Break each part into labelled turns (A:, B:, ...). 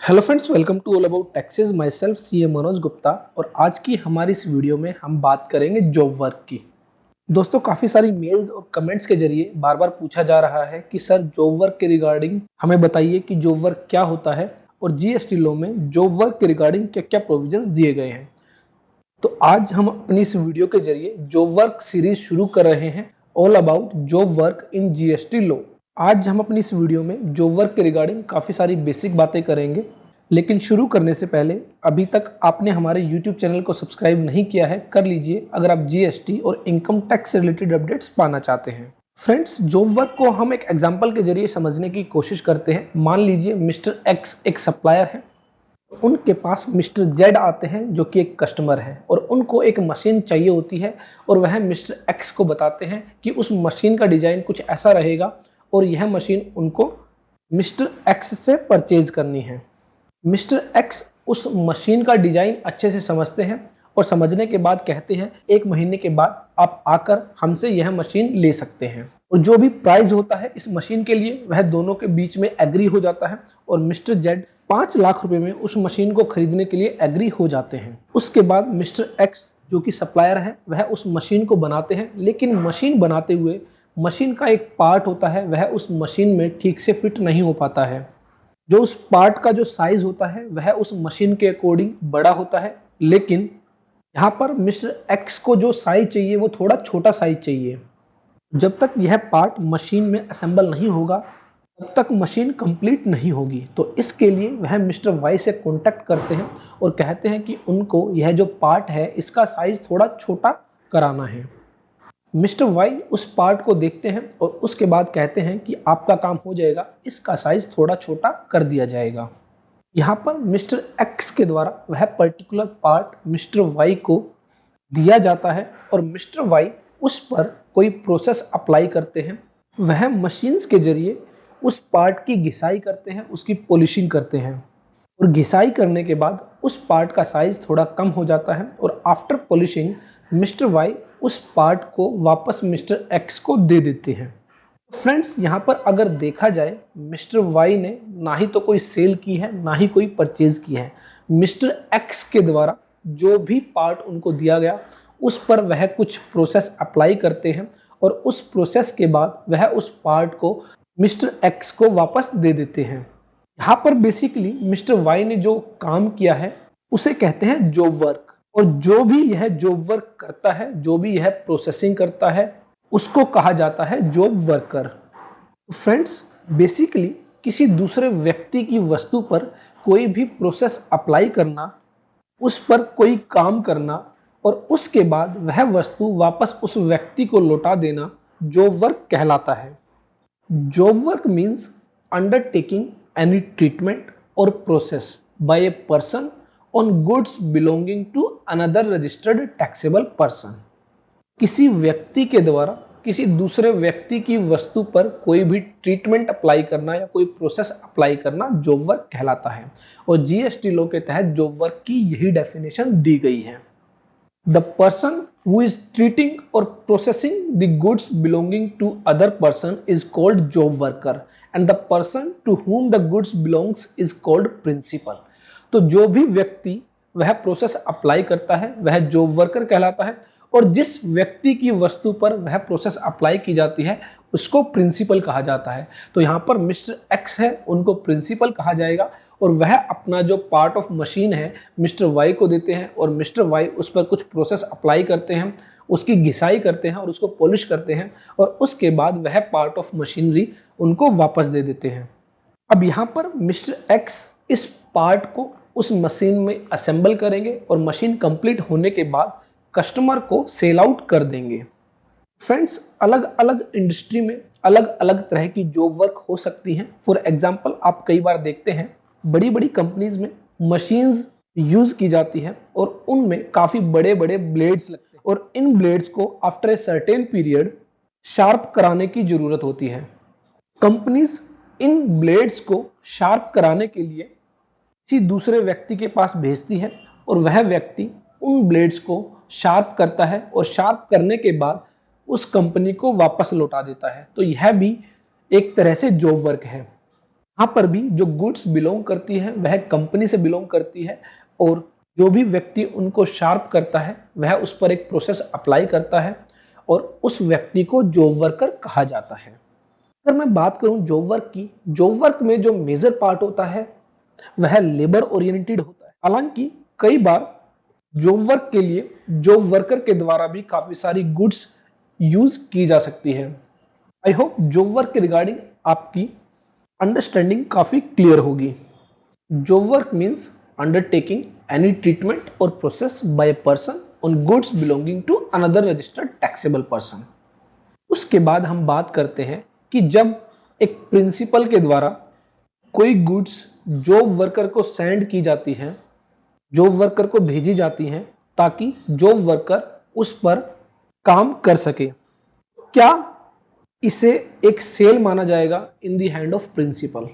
A: Hello friends, welcome to all about taxes. Myself CA Manoj Gupta. और आज की हमारी इस वीडियो में हम बात करेंगे जॉब वर्क की। दोस्तों, काफ़ी सारी मेल्स और कमेंट्स के जरिए बार बार पूछा जा रहा है कि सर जॉब वर्क के रिगार्डिंग हमें बताइए कि जॉब वर्क क्या होता है और जीएसटी लॉ में जॉब वर्क के रिगार्डिंग क्या क्या प्रोविजंस दिए गए हैं। तो आज हम अपनी इस वीडियो के जरिए जॉब वर्क सीरीज शुरू कर रहे हैं, all about job work in GST law. आज हम अपनी इस वीडियो में जॉब वर्क के रिगार्डिंग काफ़ी सारी बेसिक बातें करेंगे, लेकिन शुरू करने से पहले अभी तक आपने हमारे YouTube चैनल को सब्सक्राइब नहीं किया है, कर लीजिए अगर आप जीएसटी और इनकम टैक्स से रिलेटेड अपडेट्स पाना चाहते हैं। फ्रेंड्स, जॉब वर्क को हम एक एग्जांपल के जरिए समझने की कोशिश करते हैं। मान लीजिए मिस्टर एक्स एक सप्लायर है, उनके पास मिस्टर जेड आते हैं जो कि एक कस्टमर है, और उनको एक मशीन चाहिए होती है और वह मिस्टर एक्स को बताते हैं कि उस मशीन का डिजाइन कुछ ऐसा रहेगा और यह मशीन उनको मिस्टर एक्स से परचेज करनी है। मिस्टर एक्स उस मशीन का डिजाइन अच्छे से समझते हैं और समझने के बाद कहते हैं 1 महीने के बाद आप आकर हमसे यह मशीन ले सकते हैं, और जो भी प्राइस होता है इस मशीन के लिए वह दोनों के बीच में एग्री हो जाता है और मिस्टर जेड 5 लाख रुपए में उस मशीन को खरीदने के लिए एग्री हो जाते हैं। उसके बाद मिस्टर एक्स जो कि सप्लायर है वह उस मशीन को बनाते हैं, लेकिन मशीन बनाते हुए मशीन का एक पार्ट होता है वह उस मशीन में ठीक से फिट नहीं हो पाता है। जो उस पार्ट का जो साइज होता है वह उस मशीन के अकॉर्डिंग बड़ा होता है, लेकिन यहाँ पर मिस्टर एक्स को जो साइज चाहिए वो थोड़ा छोटा साइज चाहिए। जब तक यह पार्ट मशीन में असेंबल नहीं होगा तब तक मशीन कंप्लीट नहीं होगी। तो इसके लिए वह मिस्टर वाई से कांटेक्ट करते हैं और कहते हैं कि उनको यह जो पार्ट है इसका साइज थोड़ा छोटा कराना है। मिस्टर वाई उस पार्ट को देखते हैं और उसके बाद कहते हैं कि आपका काम हो जाएगा, इसका साइज थोड़ा छोटा कर दिया जाएगा। यहाँ पर मिस्टर एक्स के द्वारा वह पर्टिकुलर पार्ट मिस्टर वाई को दिया जाता है और मिस्टर वाई उस पर कोई प्रोसेस अप्लाई करते हैं। वह मशीन्स के जरिए उस पार्ट की घिसाई करते हैं, उसकी पॉलिशिंग करते हैं, और घिसाई करने के बाद उस पार्ट का साइज थोड़ा कम हो जाता है और आफ्टर पॉलिशिंग मिस्टर वाई उस पार्ट को वापस मिस्टर एक्स को दे देते हैं। फ्रेंड्स, यहाँ पर अगर देखा जाए मिस्टर वाई ने ना ही तो कोई सेल की है ना ही कोई परचेज की है। मिस्टर एक्स के द्वारा जो भी पार्ट उनको दिया गया उस पर वह कुछ प्रोसेस अप्लाई करते हैं और उस प्रोसेस के बाद वह उस पार्ट को मिस्टर एक्स को वापस दे देते हैं। यहाँ पर बेसिकली मिस्टर वाई ने जो काम किया है उसे कहते हैं जॉब वर्क, और जो भी यह जॉब वर्क करता है, जो भी यह प्रोसेसिंग करता है, उसको कहा जाता है जॉब वर्कर। फ्रेंड्स, बेसिकली किसी दूसरे व्यक्ति की वस्तु पर कोई भी प्रोसेस अप्लाई करना, उस पर कोई काम करना और उसके बाद वह वस्तु वापस उस व्यक्ति को लौटा देना जॉब वर्क कहलाता है। Job work means undertaking any treatment or process by a person on goods belonging to another registered taxable person। किसी व्यक्ति के द्वारा किसी दूसरे व्यक्ति की वस्तु पर कोई भी ट्रीटमेंट अप्लाई करना या कोई प्रोसेस अप्लाई करना जॉब वर्क कहलाता है, और जीएसटी लॉ के तहत जॉब वर्क की यही डेफिनेशन दी गई है। The person who is treating or processing the goods belonging to other person is called job worker, and the person to whom the goods belongs is called principal। तो जो भी व्यक्ति वह process apply करता है वह जॉब वर्कर कहलाता है, और जिस व्यक्ति की वस्तु पर वह प्रोसेस अप्लाई की जाती है उसको प्रिंसिपल कहा जाता है। तो यहाँ पर मिस्टर एक्स है, उनको प्रिंसिपल कहा जाएगा, और वह अपना जो पार्ट ऑफ मशीन है मिस्टर वाई को देते हैं और मिस्टर वाई उस पर कुछ प्रोसेस अप्लाई करते हैं, उसकी घिसाई करते हैं और उसको पॉलिश करते हैं, और उसके बाद वह पार्ट ऑफ मशीनरी उनको वापस दे देते हैं। अब यहाँ पर मिस्टर एक्स इस पार्ट को उस मशीन में असेंबल करेंगे और मशीन कंप्लीट होने के बाद कस्टमर को सेल आउट कर देंगे। फ्रेंड्स, अलग अलग इंडस्ट्री में अलग अलग तरह की जॉब वर्क हो सकती हैं। फॉर एग्जांपल, आप कई बार देखते हैं बड़ी बड़ी कंपनीज में मशीन्स यूज की जाती है और उनमें काफी बड़े बड़े ब्लेड्स लगते हैं, और इन ब्लेड्स को after a certain period sharp कराने की जरूरत होती है। कंपनीज इन ब्लेड्स को शार्प कराने के लिए किसी दूसरे व्यक्ति के पास भेजती है और वह व्यक्ति उन ब्लेड्स को शार्प करता है और शार्प करने के बाद उस कंपनी को वापस लौटा देता है। तो यह भी एक तरह से जॉब वर्क है। यहाँ पर भी जो गुड्स बिलोंग करती है वह कंपनी से बिलोंग करती है, और जो भी व्यक्ति उनको शार्प करता है वह उस पर एक प्रोसेस अप्लाई करता है, और उस व्यक्ति को जॉब वर्कर कहा जाता है। अगर मैं बात करूं जॉब वर्क की, जॉब वर्क में जो मेजर पार्ट होता है वह लेबर ओरिएंटेड होता है। हालांकि कई बार जॉब वर्क के लिए जॉब वर्कर के द्वारा भी काफी सारी गुड्स यूज की जा सकती है। आई होप जॉब वर्क के रिगार्डिंग आपकी अंडरस्टैंडिंग काफी क्लियर होगी। Job work means undertaking any treatment और process by a person on goods belonging to another registered taxable person. उसके बाद हम बात करते हैं कि जब एक प्रिंसिपल के द्वारा कोई गुड्स जॉब वर्कर को सेंड की जाती है, जॉब वर्कर को भेजी जाती हैं ताकि जॉब वर्कर उस पर काम कर सके, क्या इसे एक सेल माना जाएगा in the hand of principal?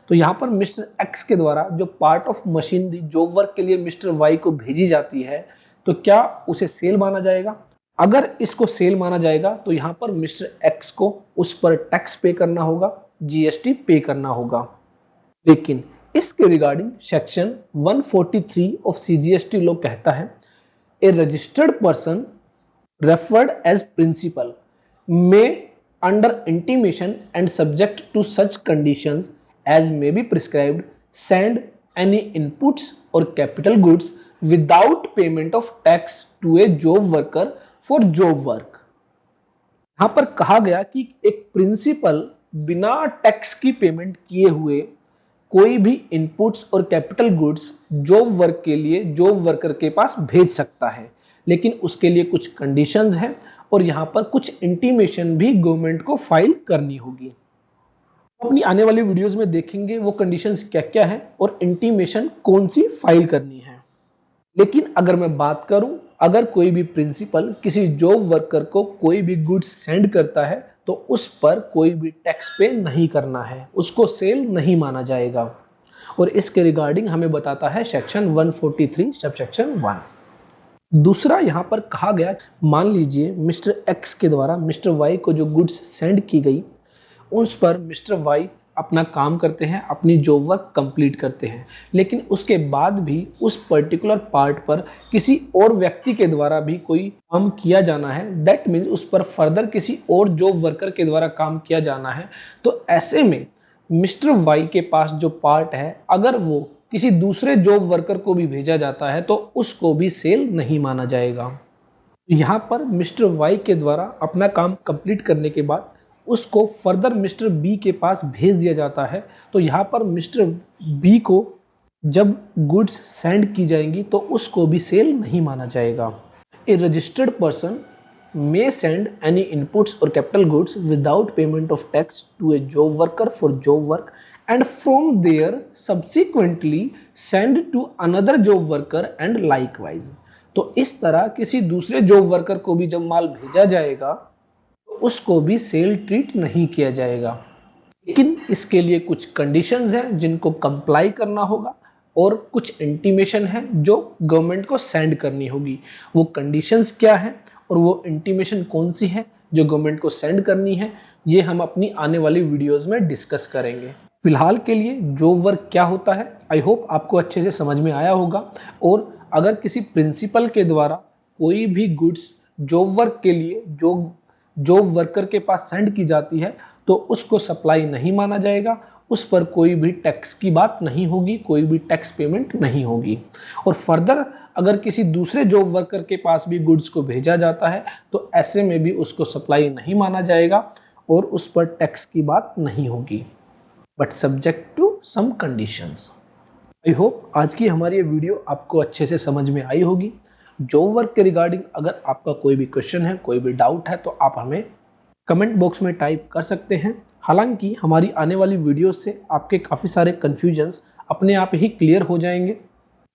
A: तो यहां पर मिस्टर एक्स के द्वारा जो part of machinery job work के लिए मिस्टर वाई को भेजी जाती है, तो क्या उसे सेल माना जाएगा? अगर इसको सेल माना जाएगा तो यहां पर मिस्टर एक्स को उस पर टैक्स पे करना होगा, जीएसटी पे करना होगा। लेकिन इसके regarding section 143 of CGST law कहता है, a registered person referred as principal may under intimation and subject to such conditions as may be prescribed send any inputs or capital goods without payment of tax to a job worker for job work। यहां पर कहा गया कि एक principal बिना tax की payment किए हुए कोई भी इनपुट्स और कैपिटल गुड्स जॉब वर्क के लिए जॉब वर्कर के पास भेज सकता है, लेकिन उसके लिए कुछ कंडीशंस हैं और यहां पर कुछ इंटीमेशन भी गवर्नमेंट को फाइल करनी होगी। अपनी आने वाली वीडियोस में देखेंगे वो कंडीशंस क्या क्या है और इंटीमेशन कौन सी फाइल करनी है। लेकिन अगर मैं बात करूं, अगर कोई भी प्रिंसिपल किसी जॉब वर्कर को कोई भी गुड्स सेंड करता है तो उस पर कोई भी टैक्स पे नहीं करना है, उसको सेल नहीं माना जाएगा। और इसके रिगार्डिंग हमें बताता है सेक्शन 143 सबसेक्शन 1। दूसरा यहां पर कहा गया, मान लीजिए मिस्टर एक्स के द्वारा मिस्टर वाई को जो गुड्स सेंड की गई उस पर मिस्टर वाई अपना काम करते हैं, अपनी जॉब वर्क कंप्लीट करते हैं, लेकिन उसके बाद भी उस पर्टिकुलर पार्ट पर किसी और व्यक्ति के द्वारा भी कोई काम किया जाना है, दैट मीन्स उस पर फर्दर किसी और जॉब वर्कर के द्वारा काम किया जाना है, तो ऐसे में मिस्टर वाई के पास जो पार्ट है अगर वो किसी दूसरे जॉब वर्कर को भी भेजा जाता है तो उसको भी सेल नहीं माना जाएगा। यहाँ पर मिस्टर वाई के द्वारा अपना काम कंप्लीट करने के बाद उसको फर्दर मिस्टर बी के पास भेज दिया जाता है, तो यहाँ पर मिस्टर बी को जब गुड्स सेंड की जाएंगी तो उसको भी सेल नहीं माना जाएगा। A registered person may send any inputs or capital goods without payment of tax to a job worker for job work and from there subsequently send to another job worker and likewise। तो इस तरह किसी दूसरे job worker को भी जब माल भेजा जाएगा तो उसको भी सेल ट्रीट नहीं किया जाएगा, लेकिन इसके लिए कुछ कंडीशंस हैं जिनको कंप्लाई करना होगा और कुछ इंटीमेशन है जो गवर्नमेंट को सेंड करनी होगी। वो कंडीशंस क्या है और वो इंटीमेशन कौन सी है जो गवर्नमेंट को सेंड करनी है, ये हम अपनी आने वाली वीडियोस में डिस्कस करेंगे। फिलहाल के लिए जॉब वर्क क्या होता है आई होप आपको अच्छे से समझ में आया होगा। और अगर किसी प्रिंसिपल के द्वारा कोई भी गुड्स जॉब वर्क के लिए जो जॉब वर्कर के पास सेंड की जाती है तो उसको सप्लाई नहीं माना जाएगा, उस पर कोई भी टैक्स की बात नहीं होगी, कोई भी टैक्स पेमेंट नहीं होगी। और फर्दर अगर किसी दूसरे जॉब वर्कर के पास भी गुड्स को भेजा जाता है तो ऐसे में भी उसको सप्लाई नहीं माना जाएगा और उस पर टैक्स की बात नहीं होगी, but subject to some conditions. I hope आज की हमारी ये वीडियो आपको अच्छे से समझ में आई होगी। जॉब वर्क के रिगार्डिंग अगर आपका कोई भी क्वेश्चन है, कोई भी डाउट है तो आप हमें कमेंट बॉक्स में टाइप कर सकते हैं। हालांकि हमारी आने वाली वीडियो से आपके काफ़ी सारे कन्फ्यूजन्स अपने आप ही क्लियर हो जाएंगे।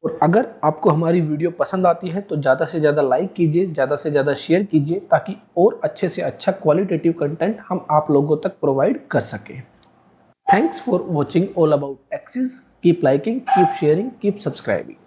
A: और अगर आपको हमारी वीडियो पसंद आती है तो ज़्यादा से ज़्यादा लाइक कीजिए, ज़्यादा से ज़्यादा शेयर कीजिए ताकि और अच्छे से अच्छा क्वालिटेटिव कंटेंट हम आप लोगों तक प्रोवाइड कर सकें। Thanks for watching all about taxes. Keep liking, keep sharing, keep subscribing.